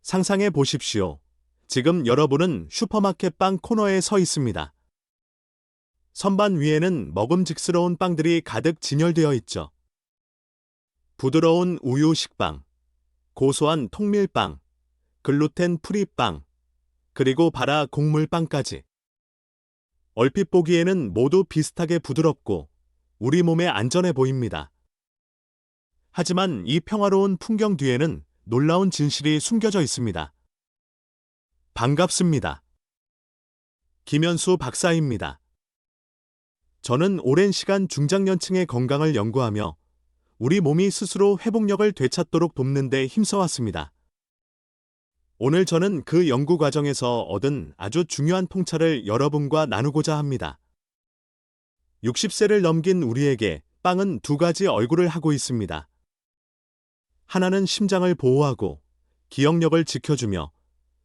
상상해 보십시오. 지금 여러분은 슈퍼마켓 빵 코너에 서 있습니다. 선반 위에는 먹음직스러운 빵들이 가득 진열되어 있죠. 부드러운 우유 식빵, 고소한 통밀빵, 글루텐 프리 빵, 그리고 바라 곡물빵까지. 얼핏 보기에는 모두 비슷하게 부드럽고 우리 몸에 안전해 보입니다. 하지만 이 평화로운 풍경 뒤에는 놀라운 진실이 숨겨져 있습니다. 반갑습니다. 김현수 박사입니다. 저는 오랜 시간 중장년층의 건강을 연구하며 우리 몸이 스스로 회복력을 되찾도록 돕는 데 힘써왔습니다. 오늘 저는 그 연구 과정에서 얻은 아주 중요한 통찰을 여러분과 나누고자 합니다. 60세를 넘긴 우리에게 빵은 두 가지 얼굴을 하고 있습니다. 하나는 심장을 보호하고 기억력을 지켜주며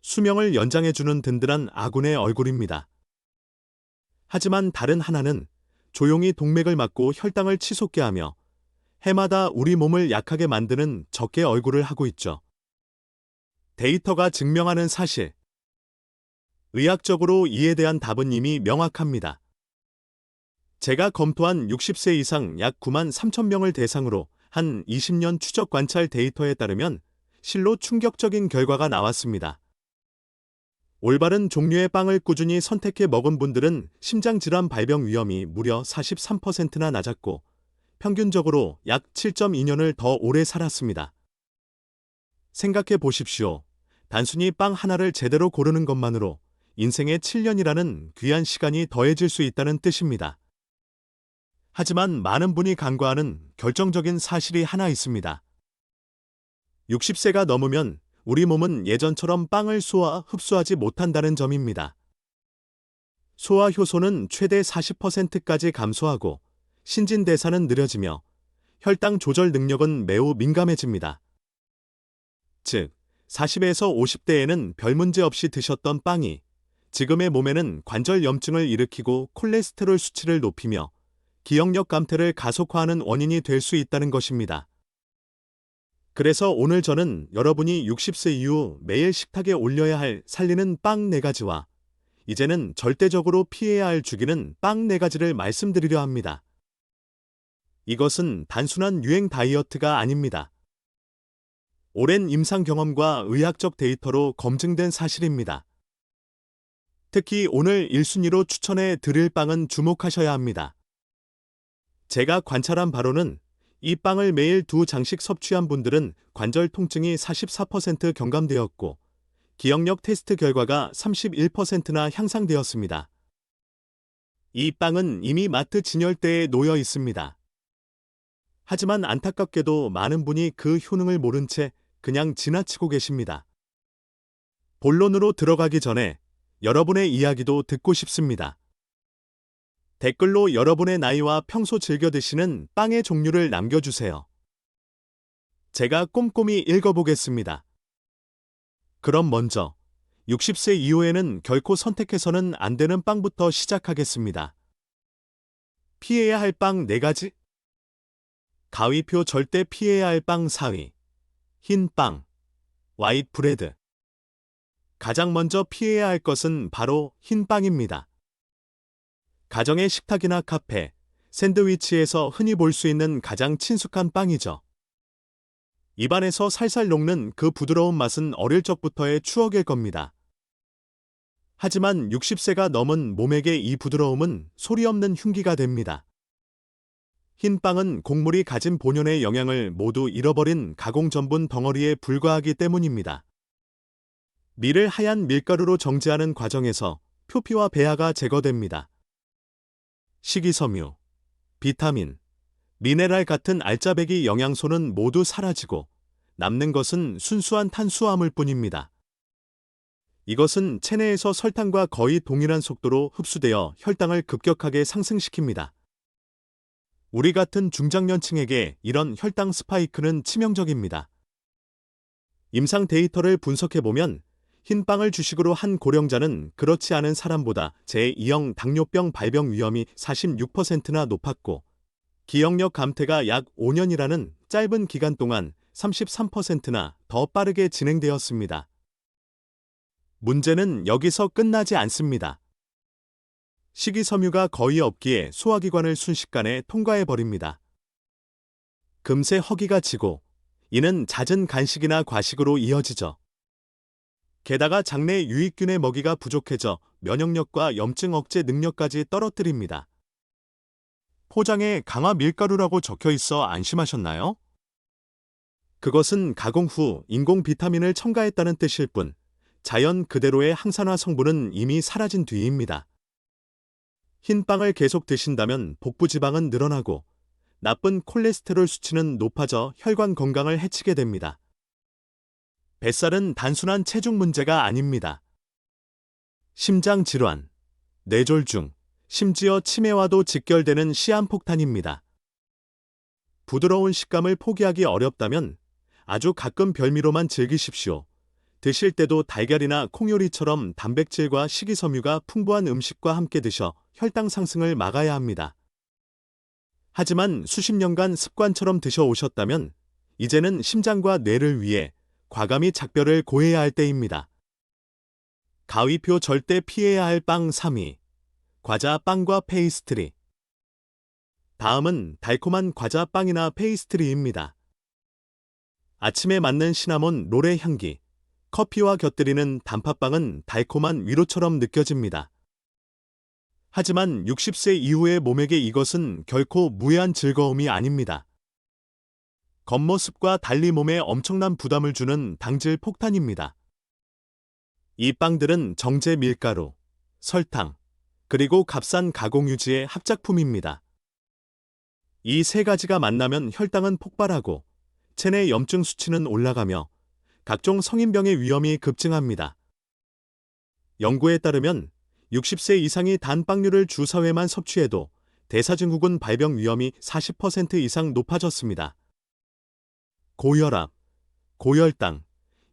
수명을 연장해주는 든든한 아군의 얼굴입니다. 하지만 다른 하나는 조용히 동맥을 막고 혈당을 치솟게 하며 해마다 우리 몸을 약하게 만드는 적의 얼굴을 하고 있죠. 데이터가 증명하는 사실. 의학적으로 이에 대한 답은 이미 명확합니다. 제가 검토한 60세 이상 약 9만 3천 명을 대상으로 한 20년 추적 관찰 데이터에 따르면 실로 충격적인 결과가 나왔습니다. 올바른 종류의 빵을 꾸준히 선택해 먹은 분들은 심장질환 발병 위험이 무려 43%나 낮았고 평균적으로 약 7.2년을 더 오래 살았습니다. 생각해 보십시오. 단순히 빵 하나를 제대로 고르는 것만으로 인생의 7년이라는 귀한 시간이 더해질 수 있다는 뜻입니다. 하지만 많은 분이 간과하는 결정적인 사실이 하나 있습니다. 60세가 넘으면 우리 몸은 예전처럼 빵을 소화, 흡수하지 못한다는 점입니다. 소화 효소는 최대 40%까지 감소하고 신진대사는 느려지며 혈당 조절 능력은 매우 민감해집니다. 즉, 40에서 50대에는 별 문제 없이 드셨던 빵이 지금의 몸에는 관절 염증을 일으키고 콜레스테롤 수치를 높이며 기억력 감퇴를 가속화하는 원인이 될 수 있다는 것입니다. 그래서 오늘 저는 여러분이 60세 이후 매일 식탁에 올려야 할 살리는 빵 4가지와 이제는 절대적으로 피해야 할 죽이는 빵 4가지를 말씀드리려 합니다. 이것은 단순한 유행 다이어트가 아닙니다. 오랜 임상 경험과 의학적 데이터로 검증된 사실입니다. 특히 오늘 1순위로 추천해 드릴 빵은 주목하셔야 합니다. 제가 관찰한 바로는 이 빵을 매일 2장씩 섭취한 분들은 관절 통증이 44% 경감되었고 기억력 테스트 결과가 31%나 향상되었습니다. 이 빵은 이미 마트 진열대에 놓여 있습니다. 하지만 안타깝게도 많은 분이 그 효능을 모른 채 그냥 지나치고 계십니다. 본론으로 들어가기 전에 여러분의 이야기도 듣고 싶습니다. 댓글로 여러분의 나이와 평소 즐겨 드시는 빵의 종류를 남겨주세요. 제가 꼼꼼히 읽어보겠습니다. 그럼 먼저 60세 이후에는 결코 선택해서는 안 되는 빵부터 시작하겠습니다. 피해야 할 빵 4가지? 가위표 절대 피해야 할 빵 4위. 흰 빵, 화이트 브레드. 가장 먼저 피해야 할 것은 바로 흰 빵입니다. 가정의 식탁이나 카페, 샌드위치에서 흔히 볼 수 있는 가장 친숙한 빵이죠. 입안에서 살살 녹는 그 부드러운 맛은 어릴 적부터의 추억일 겁니다. 하지만 60세가 넘은 몸에게 이 부드러움은 소리 없는 흉기가 됩니다. 흰 빵은 곡물이 가진 본연의 영양을 모두 잃어버린 가공 전분 덩어리에 불과하기 때문입니다. 밀을 하얀 밀가루로 정제하는 과정에서 표피와 배아가 제거됩니다. 식이섬유, 비타민, 미네랄 같은 알짜배기 영양소는 모두 사라지고 남는 것은 순수한 탄수화물 뿐입니다. 이것은 체내에서 설탕과 거의 동일한 속도로 흡수되어 혈당을 급격하게 상승시킵니다. 우리 같은 중장년층에게 이런 혈당 스파이크는 치명적입니다. 임상 데이터를 분석해보면 흰빵을 주식으로 한 고령자는 그렇지 않은 사람보다 제2형 당뇨병 발병 위험이 46%나 높았고 기억력 감퇴가 약 5년이라는 짧은 기간 동안 33%나 더 빠르게 진행되었습니다. 문제는 여기서 끝나지 않습니다. 식이섬유가 거의 없기에 소화기관을 순식간에 통과해버립니다. 금세 허기가 지고 이는 잦은 간식이나 과식으로 이어지죠. 게다가 장내 유익균의 먹이가 부족해져 면역력과 염증 억제 능력까지 떨어뜨립니다. 포장에 강화 밀가루라고 적혀 있어 안심하셨나요? 그것은 가공 후 인공 비타민을 첨가했다는 뜻일 뿐 자연 그대로의 항산화 성분은 이미 사라진 뒤입니다. 흰 빵을 계속 드신다면 복부 지방은 늘어나고 나쁜 콜레스테롤 수치는 높아져 혈관 건강을 해치게 됩니다. 뱃살은 단순한 체중 문제가 아닙니다. 심장 질환, 뇌졸중, 심지어 치매와도 직결되는 시한폭탄입니다. 부드러운 식감을 포기하기 어렵다면 아주 가끔 별미로만 즐기십시오. 드실 때도 달걀이나 콩요리처럼 단백질과 식이섬유가 풍부한 음식과 함께 드셔 혈당 상승을 막아야 합니다. 하지만 수십 년간 습관처럼 드셔오셨다면 이제는 심장과 뇌를 위해 과감히 작별을 고해야 할 때입니다. 가위표 절대 피해야 할 빵 3위. 과자, 빵과 페이스트리. 다음은 달콤한 과자, 빵이나 페이스트리입니다. 아침에 맞는 시나몬 롤의 향기, 커피와 곁들이는 단팥빵은 달콤한 위로처럼 느껴집니다. 하지만 60세 이후의 몸에게 이것은 결코 무해한 즐거움이 아닙니다. 겉모습과 달리 몸에 엄청난 부담을 주는 당질 폭탄입니다. 이 빵들은 정제 밀가루, 설탕, 그리고 값싼 가공유지의 합작품입니다. 이 세 가지가 만나면 혈당은 폭발하고 체내 염증 수치는 올라가며 각종 성인병의 위험이 급증합니다. 연구에 따르면 60세 이상이 단 빵류를 주 4회만 섭취해도 대사증후군 발병 위험이 40% 이상 높아졌습니다. 고혈압, 고혈당,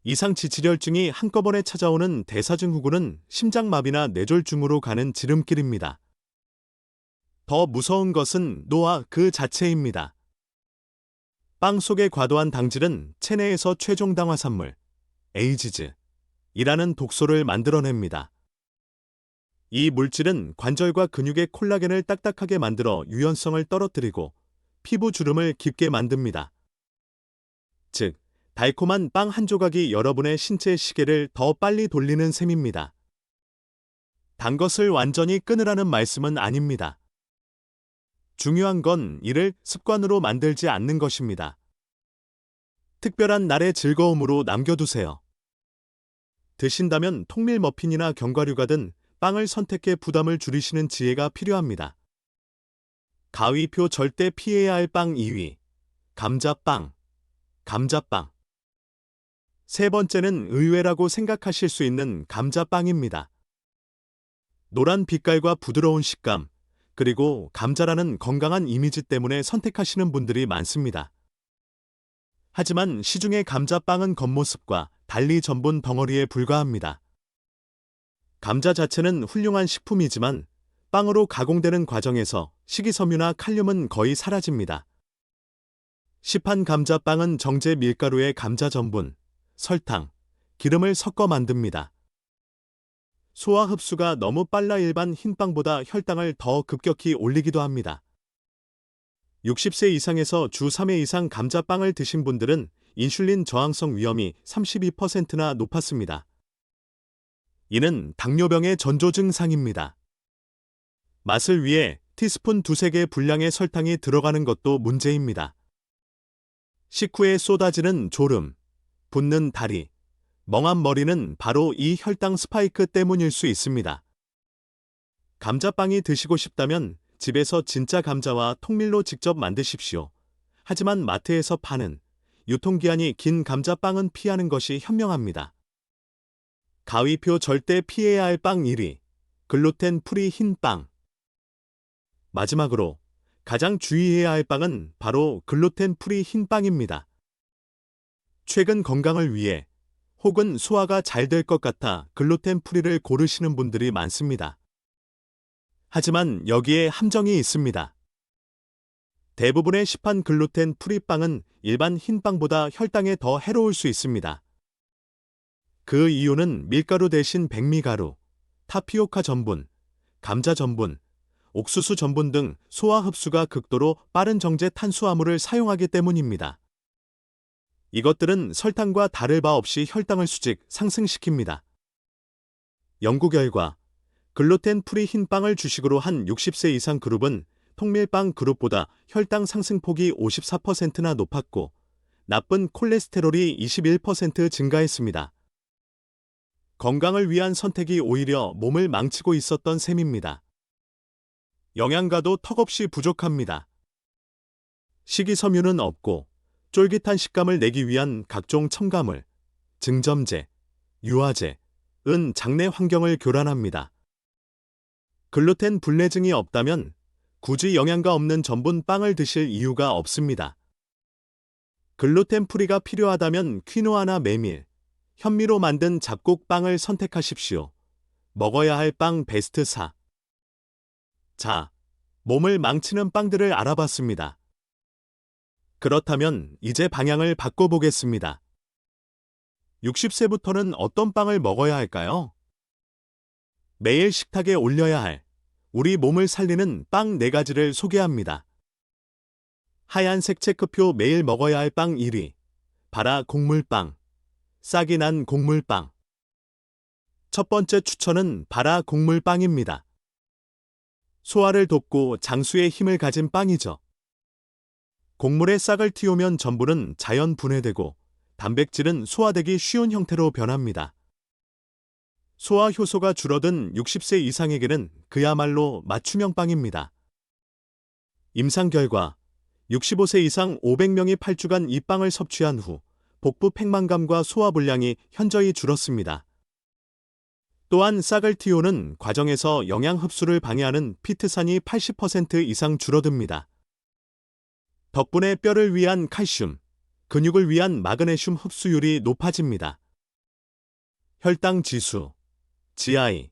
이상지질혈증이 한꺼번에 찾아오는 대사증후군은 심장마비나 뇌졸중으로 가는 지름길입니다. 더 무서운 것은 노화 그 자체입니다. 빵 속의 과도한 당질은 체내에서 최종 당화산물, 에이지즈이라는 독소를 만들어냅니다. 이 물질은 관절과 근육의 콜라겐을 딱딱하게 만들어 유연성을 떨어뜨리고 피부 주름을 깊게 만듭니다. 즉, 달콤한 빵 한 조각이 여러분의 신체 시계를 더 빨리 돌리는 셈입니다. 단 것을 완전히 끊으라는 말씀은 아닙니다. 중요한 건 이를 습관으로 만들지 않는 것입니다. 특별한 날의 즐거움으로 남겨두세요. 드신다면 통밀 머핀이나 견과류가 든 빵을 선택해 부담을 줄이시는 지혜가 필요합니다. 가위표 절대 피해야 할 빵 2위. 감자빵. 감자빵. 세 번째는 의외라고 생각하실 수 있는 감자빵입니다. 노란 빛깔과 부드러운 식감, 그리고 감자라는 건강한 이미지 때문에 선택하시는 분들이 많습니다. 하지만 시중의 감자빵은 겉모습과 달리 전분 덩어리에 불과합니다. 감자 자체는 훌륭한 식품이지만 빵으로 가공되는 과정에서 식이섬유나 칼륨은 거의 사라집니다. 시판 감자빵은 정제 밀가루에 감자 전분, 설탕, 기름을 섞어 만듭니다. 소화 흡수가 너무 빨라 일반 흰빵보다 혈당을 더 급격히 올리기도 합니다. 60세 이상에서 주 3회 이상 감자빵을 드신 분들은 인슐린 저항성 위험이 32%나 높았습니다. 이는 당뇨병의 전조 증상입니다. 맛을 위해 티스푼 2~3개 분량의 설탕이 들어가는 것도 문제입니다. 식후에 쏟아지는 졸음, 붓는 다리, 멍한 머리는 바로 이 혈당 스파이크 때문일 수 있습니다. 감자빵이 드시고 싶다면 집에서 진짜 감자와 통밀로 직접 만드십시오. 하지만 마트에서 파는 유통기한이 긴 감자빵은 피하는 것이 현명합니다. 가위표 절대 피해야 할 빵 1위. 글루텐 프리 흰빵. 마지막으로 가장 주의해야 할 빵은 바로 글루텐 프리 흰빵입니다. 최근 건강을 위해 혹은 소화가 잘 될 것 같아 글루텐 프리를 고르시는 분들이 많습니다. 하지만 여기에 함정이 있습니다. 대부분의 시판 글루텐 프리 빵은 일반 흰빵보다 혈당에 더 해로울 수 있습니다. 그 이유는 밀가루 대신 백미가루, 타피오카 전분, 감자 전분, 옥수수 전분 등 소화 흡수가 극도로 빠른 정제 탄수화물을 사용하기 때문입니다. 이것들은 설탕과 다를 바 없이 혈당을 수직 상승시킵니다. 연구 결과 글루텐 프리 흰빵을 주식으로 한 60세 이상 그룹은 통밀빵 그룹보다 혈당 상승폭이 54%나 높았고 나쁜 콜레스테롤이 21% 증가했습니다. 건강을 위한 선택이 오히려 몸을 망치고 있었던 셈입니다. 영양가도 턱없이 부족합니다. 식이섬유는 없고 쫄깃한 식감을 내기 위한 각종 첨가물, 증점제, 유화제, 은 장내 환경을 교란합니다. 글루텐 불내증이 없다면 굳이 영양가 없는 전분 빵을 드실 이유가 없습니다. 글루텐 프리가 필요하다면 퀴노아나 메밀, 현미로 만든 잡곡빵을 선택하십시오. 먹어야 할 빵 베스트 4. 자, 몸을 망치는 빵들을 알아봤습니다. 그렇다면 이제 방향을 바꿔보겠습니다. 60세부터는 어떤 빵을 먹어야 할까요? 매일 식탁에 올려야 할 우리 몸을 살리는 빵 4가지를 소개합니다. 하얀색 체크표 매일 먹어야 할 빵 1위. 바라 곡물빵. 싹이 난 곡물빵. 첫 번째 추천은 바라 곡물빵입니다. 소화를 돕고 장수의 힘을 가진 빵이죠. 곡물의 싹을 틔우면 전분은 자연 분해되고 단백질은 소화되기 쉬운 형태로 변합니다. 소화 효소가 줄어든 60세 이상에게는 그야말로 맞춤형 빵입니다. 임상 결과 65세 이상 500명이 8주간 이 빵을 섭취한 후 복부 팽만감과 소화불량이 현저히 줄었습니다. 또한 싹을 틔우는 과정에서 영양 흡수를 방해하는 피트산이 80% 이상 줄어듭니다. 덕분에 뼈를 위한 칼슘, 근육을 위한 마그네슘 흡수율이 높아집니다. 혈당 지수, GI,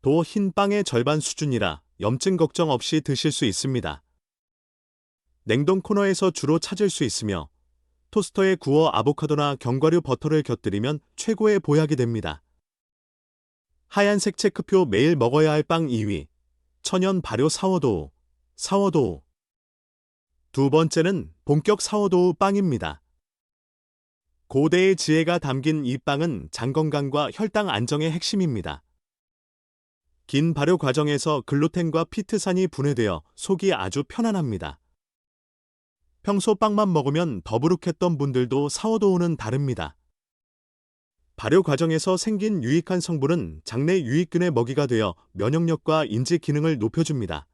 도 흰 빵의 절반 수준이라 염증 걱정 없이 드실 수 있습니다. 냉동 코너에서 주로 찾을 수 있으며 토스터에 구워 아보카도나 견과류 버터를 곁들이면 최고의 보약이 됩니다. 하얀색 체크표 매일 먹어야 할 빵 2위, 천연 발효 사워도우, 사워도우. 두 번째는 본격 사워도우 빵입니다. 고대의 지혜가 담긴 이 빵은 장 건강과 혈당 안정의 핵심입니다. 긴 발효 과정에서 글루텐과 피트산이 분해되어 속이 아주 편안합니다. 평소 빵만 먹으면 더부룩했던 분들도 사워도우는 다릅니다. 발효 과정에서 생긴 유익한 성분은 장내 유익균의 먹이가 되어 면역력과 인지 기능을 높여줍니다.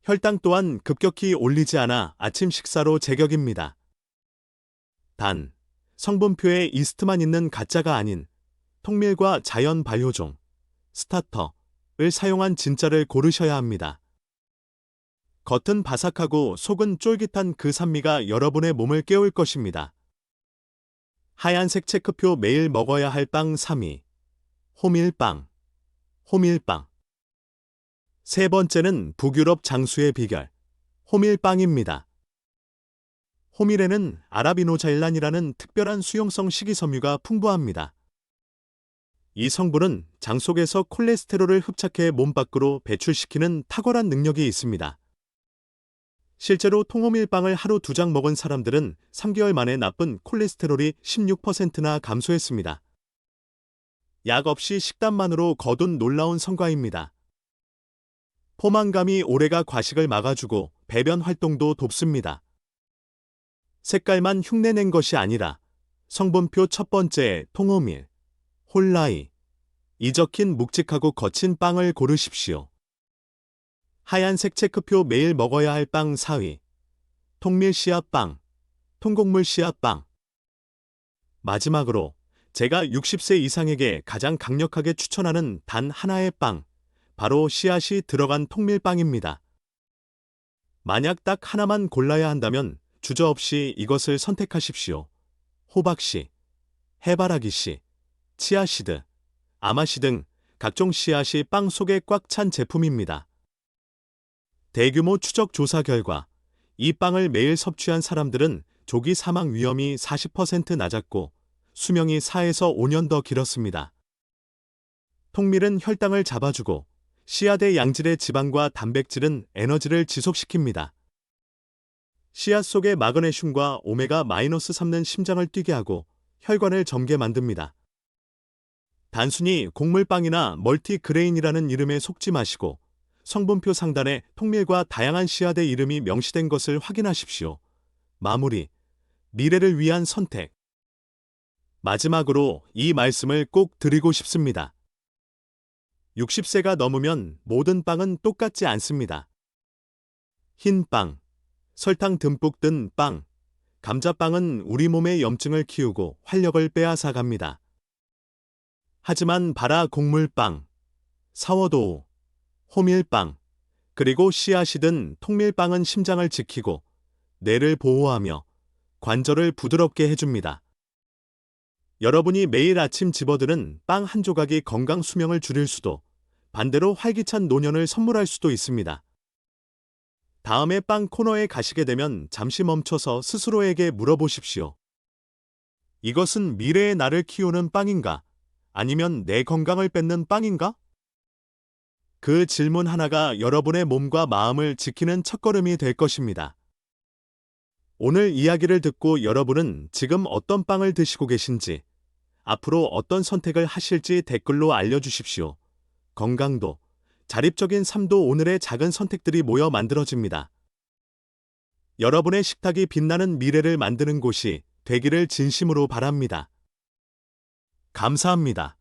혈당 또한 급격히 올리지 않아 아침 식사로 제격입니다. 단, 성분표에 이스트만 있는 가짜가 아닌 통밀과 자연 발효종, 스타터를 사용한 진짜를 고르셔야 합니다. 겉은 바삭하고 속은 쫄깃한 그 산미가 여러분의 몸을 깨울 것입니다. 하얀색 체크표 매일 먹어야 할 빵 3위. 호밀빵. 호밀빵. 세 번째는 북유럽 장수의 비결. 호밀빵입니다. 호밀에는 아라비노자일란이라는 특별한 수용성 식이섬유가 풍부합니다. 이 성분은 장 속에서 콜레스테롤을 흡착해 몸 밖으로 배출시키는 탁월한 능력이 있습니다. 실제로 통호밀빵을 하루 2장 먹은 사람들은 3개월 만에 나쁜 콜레스테롤이 16%나 감소했습니다. 약 없이 식단만으로 거둔 놀라운 성과입니다. 포만감이 오래가 과식을 막아주고 배변 활동도 돕습니다. 색깔만 흉내낸 것이 아니라 성분표 첫 번째 통호밀, 홀라이, 이 적힌 묵직하고 거친 빵을 고르십시오. 하얀색 체크표 매일 먹어야 할 빵 4위. 통밀 씨앗빵, 통곡물 씨앗빵. 마지막으로 제가 60세 이상에게 가장 강력하게 추천하는 단 하나의 빵, 바로 씨앗이 들어간 통밀빵입니다. 만약 딱 하나만 골라야 한다면 주저없이 이것을 선택하십시오. 호박씨, 해바라기씨, 치아씨드, 아마씨 등 각종 씨앗이 빵 속에 꽉 찬 제품입니다. 대규모 추적 조사 결과 이 빵을 매일 섭취한 사람들은 조기 사망 위험이 40% 낮았고 수명이 4에서 5년 더 길었습니다. 통밀은 혈당을 잡아주고 씨앗의 양질의 지방과 단백질은 에너지를 지속시킵니다. 씨앗 속의 마그네슘과 오메가-3는 심장을 뛰게 하고 혈관을 젊게 만듭니다. 단순히 곡물빵이나 멀티그레인이라는 이름에 속지 마시고 성분표 상단에 통밀과 다양한 씨앗의 이름이 명시된 것을 확인하십시오. 마무리. 미래를 위한 선택. 마지막으로 이 말씀을 꼭 드리고 싶습니다. 60세가 넘으면 모든 빵은 똑같지 않습니다. 흰 빵, 설탕 듬뿍 든 빵, 감자빵은 우리 몸의 염증을 키우고 활력을 빼앗아 갑니다. 하지만 바라 곡물빵, 사워도우, 호밀빵, 그리고 씨앗이 든 통밀빵은 심장을 지키고 뇌를 보호하며 관절을 부드럽게 해줍니다. 여러분이 매일 아침 집어드는 빵 한 조각이 건강 수명을 줄일 수도, 반대로 활기찬 노년을 선물할 수도 있습니다. 다음에 빵 코너에 가시게 되면 잠시 멈춰서 스스로에게 물어보십시오. 이것은 미래의 나를 키우는 빵인가? 아니면 내 건강을 뺏는 빵인가? 그 질문 하나가 여러분의 몸과 마음을 지키는 첫걸음이 될 것입니다. 오늘 이야기를 듣고 여러분은 지금 어떤 빵을 드시고 계신지, 앞으로 어떤 선택을 하실지 댓글로 알려주십시오. 건강도, 자립적인 삶도 오늘의 작은 선택들이 모여 만들어집니다. 여러분의 식탁이 빛나는 미래를 만드는 곳이 되기를 진심으로 바랍니다. 감사합니다.